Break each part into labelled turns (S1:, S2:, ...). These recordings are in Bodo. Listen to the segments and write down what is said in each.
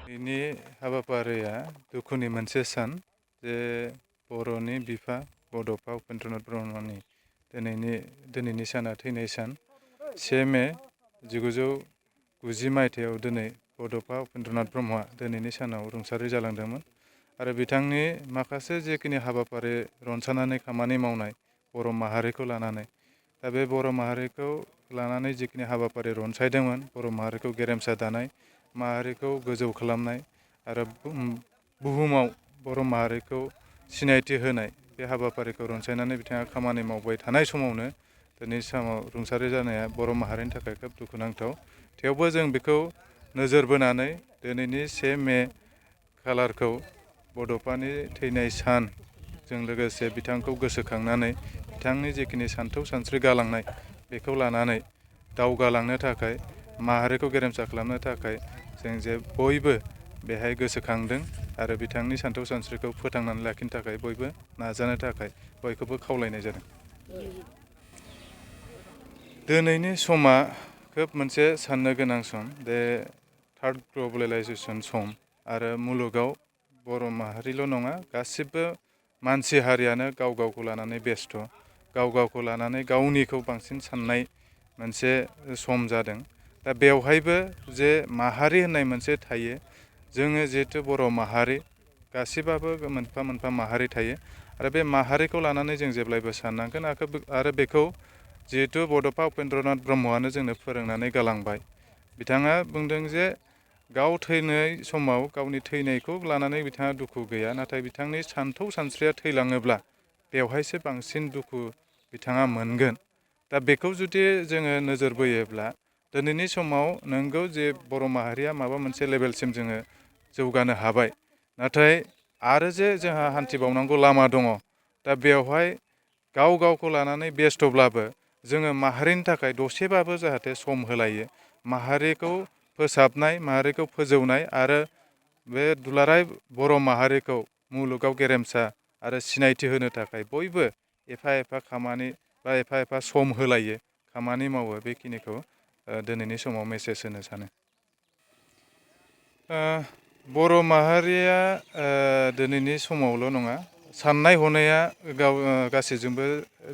S1: ini हाबाफारिया दुखुनि मोनसे सान जे बर'नि बिफा बड'फा उपेन्द्रनाथ ब्रह्मनि दिनैनि साना थैनाय सान 1 मे 1990 मायथाइयाव दिनै बड'फा उपेन्द्रनाथ ब्रह्मआ दिनैनि सानाव रुंसारि जालांदोंमोन आरो बिथांनि माखासे जेखिनि हाबाफारि रनसायनानै खामानि मावनाय बर' माहारिखौ लानानै दा बे बर' माहारिखौ लानानै जिखिनि हाबाफारि रनसायदोंमोन बर' माहारिखौ गेरेमसा दानाय माहारिखौ गोजौ खालामनाय आरो बुहुमाव बर' माहारिखौ सिनायथि होनाय बे हाबाफारिखौ रनसायनानै बिथाङा खामानि मावबाय थानाय समावनो दिनै सानाव रुंसारि जानाया बर' माहारिनि थाखाय खोब दुखुनांथाव। थेवबो जों बेखौ नोजोर बोनानै दिनैनि 1 मे खालारखौ बड'फानि थैनाय सानजों लोगोसे बिथांखौ गोसोखांनानै बिथांनि जिखिनि सानथौ सानस्रि गालांनाय बेखौ लानानै दावगालांनो थाखाय माहारिखौ गेरेमसा खालामनो थाखाय जों जे बयबो बेहाय गोसोखांदों आरो बिथांनि सानथौ सानस्रिखौ फोथांनानै लाखिनो थाखाय बयबो नाजानो थाखाय बयखौबो खावलायनाय जादों। दिनैनि समा खोब मोनसे साननो गोनां सम बे थार्ड ग्लबेलाइजेसन सम आरो मुलुगाव बर' माहारिल' नङा गासिबो मानसि हारियानो गाव गावखौ लानानै बेस्थ' गाव गावखौ लानानै गावनिखौ बांसिन साननाय मोनसे सम जादों। दा बेवहायबो जे माहारि होननाय मोनसे थायो जोङो जिहेथु बर' माहारि गासिबाबो मोनफा मोनफा माहारि थायो आरो बे माहारिखौ लानानै जों जेब्लायबो साननांगोन आरो बेखौ जिहेतु बड'फा उपेन्द्रनाथ ब्रह्मआनो जोंनो फोरोंनानै गालांबाय। बिथाङा बुंदों जे गाव थैनाय समाव गावनि थैनायखौ लानानै बिथाङा दुखु गैया नाथाय बिथांनि सानथौ सानस्रिया थैलाङोब्ला बेवहायसो बांसिन दुखु बिथाङा मोनगोन। दा बेखौ जुदि जोङो नोजोर बोयोब्ला दिनैनि समाव नोंगौ जे बर' माहारिया माबा मोनसे लेभेलसिम जोङो जौगानो हाबाय नाथाय आरो जे जोंहा हान्थिबावनांगौ लामा दङ। दा बेवहाय गाव गावखौ लानानै बेस्थ'ब्लाबो जोङो माहारिनि थाखाय दसेबाबो जाहाथे सम होलायो माहारिखौ फोसाबनाय माहारिखौ फोजौनाय आरो बे दुलाराय बर' माहारिखौ मुलुगाव गेरेमसा आरो सिनायथि होनो थाखाय बयबो एफा एफा खामानि बा एफा एफा सम होलायो खामानि मावो बेखिनिखौ दिनैनि समाव मेसेज होनो सानो। बर' माहारिया दिनैनि समावल' नङा साननाय हनाया गासैजोंबो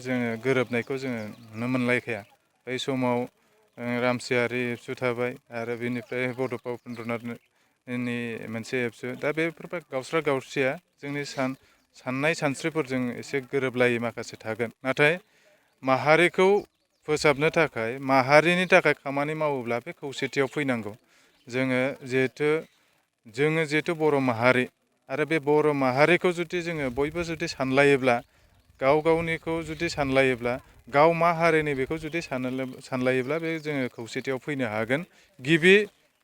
S1: जोङो गोरोबनायखौ जोङो नुनो मोनलायखाया। बै समाव रामसियारि एबसु थाबाय आरो बेनिफ्राय बड'फा उपेन्द्रनाथनि मोनसे एबसु दा बेफोर गावस्रा गावस्रिया जोंनि साननाय सानस्रिफोरजों एसे गोरोबलायै माखासे थागोन नाथाय माहारिखौ फोसाबनो थाखाय माहारिनि थाखाय खामानि मावोब्ला बे खौसेथियाव फैनांगौ। जोङो जिहेथु बर' माहारि आरो बे बर' माहारिखौ जुदि जोङो बयबो जुदि सानलायोब्ला गाव गावनिखौ जुदि सानलायोब्ला गाव मा हारिनि बेखौ जुदि सानलायोब्ला बे जोङो खौसेथियाव फैनो हागोन। गिबि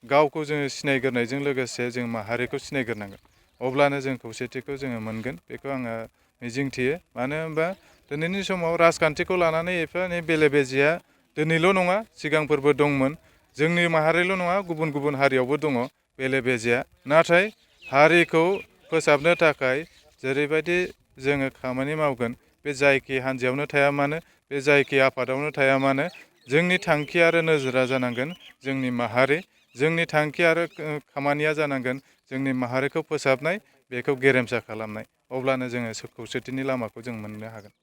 S1: गावखौ जोङो सिनायग्रोनायजों लोगोसे जों माहारिखौ सिनायग्रोनांगोन अब्लानो जों खौसेथिखौ जोङो मोनगोन बेखौ आङो मिजिंथियो। मानो होनबा दिनैनि समाव राजखान्थिखौ लानानै एफा एनै बेले बेजेया दिनैल' नङा सिगांफोरबो दंमोन जोंनि माहारिल' नङा गुबुन गुबुन हारियावबो दङ बेले बेजेया नाथाय हारिखौ फोसाबनो थाखाय जेरैबायदि जोङो खामानि मावगोन बे जायखि हान्जायावनो थाया मानो बे जायखि आफादावनो थाया मानो जोंनि थांखि आरो नोजोरा जानांगोन जोंनि माहारि जोंनि थांखि आरो खामानिया जानांगोन जोंनि माहारिखौ फोसाबनाय बेखौ गेरेमसा खालामनाय अब्लानो जोङो खौसेथिनि लामाखौ जों मोननो हागोन।